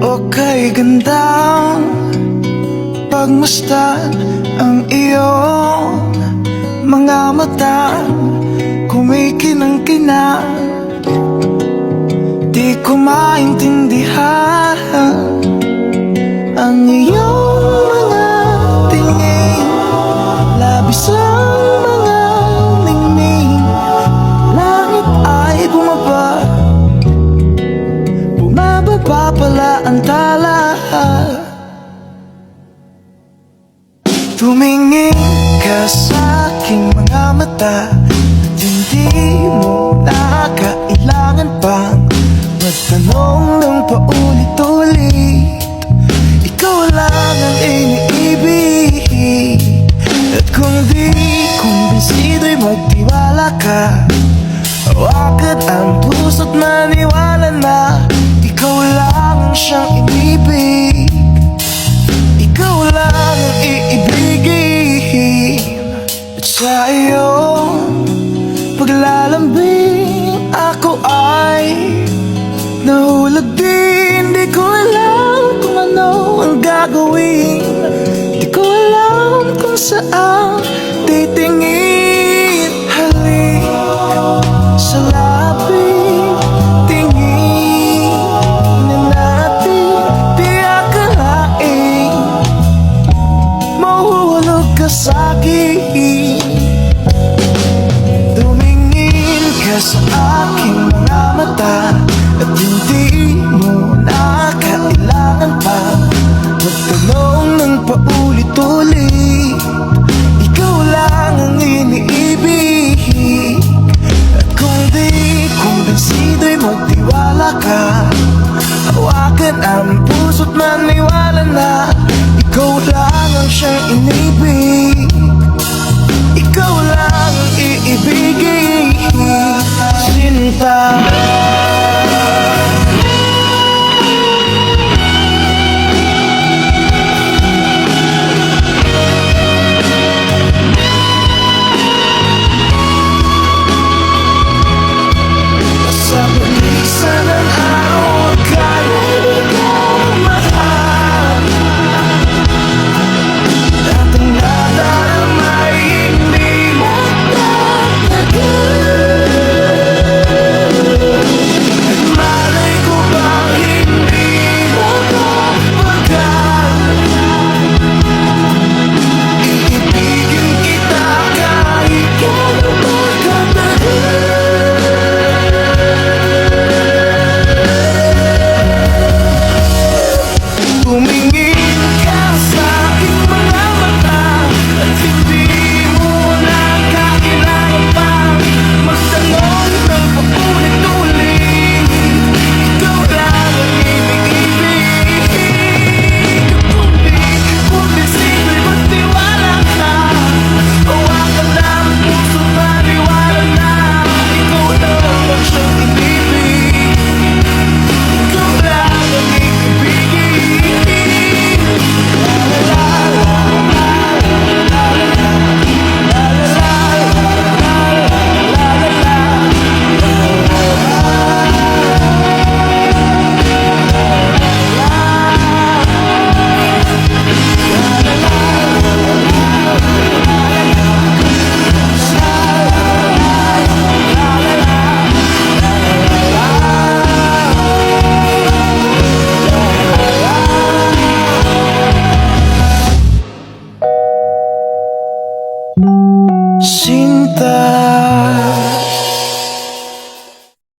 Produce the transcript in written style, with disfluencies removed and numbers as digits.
O kay gandang pagmasdan ang iyong mga mata, kumikinang-kinang. Di ko maintindihan ang iyong mga tingin, labis ang mga ningning. Langit ay bumaba, bumababa pala ang tala. Tumingin ka sa aking mga mata at hindi mo na kailangan pang magtanong ng paulit-ulit. Ikaw lang ang iniibig, at kung di kumbinsido'y magtiwala ka. Hawakan ang puso't maniwala na ikaw lang ang siyang inibig. Ikaw lang ang iibigin. At sa iyong paglalambing ako ay nahulog din. Di ko alam kung ano ang gagawin, di ko alam kung saan titingin. Halik sa labi, tingin na natin. Di akalain mahuhulog ka sa'kin. Tumingin ka sa aking mga mata at hindi mo na kailangan pa magtanong ng paulit-ulit. Ikaw lang ang iniibig, at kung di kumbinsido'y magtiwala ka. Hawakan ang puso't maniwala na ikaw lang ang siyang inibig. Ikaw lang ang iibigin, sinta. Sa paglisan ng araw, akala di ko mahal, at ang nadaramay hindi mo tatagal. At malay ko bang hindi mo mapagal. Iibigin kita kahit kailan magkatagal. Tumingin ka sa aking mga mata at hindi mo na kailangan pang magtanong ng paulit-ulit. Ikaw lang ang iniibig. Kung di kumbinsido'y magtiwala ka. Hawakan lang ang puso't maniwala na ikaw lang ang siyang inibig. Ikaw lang ang iibigin. Sinta.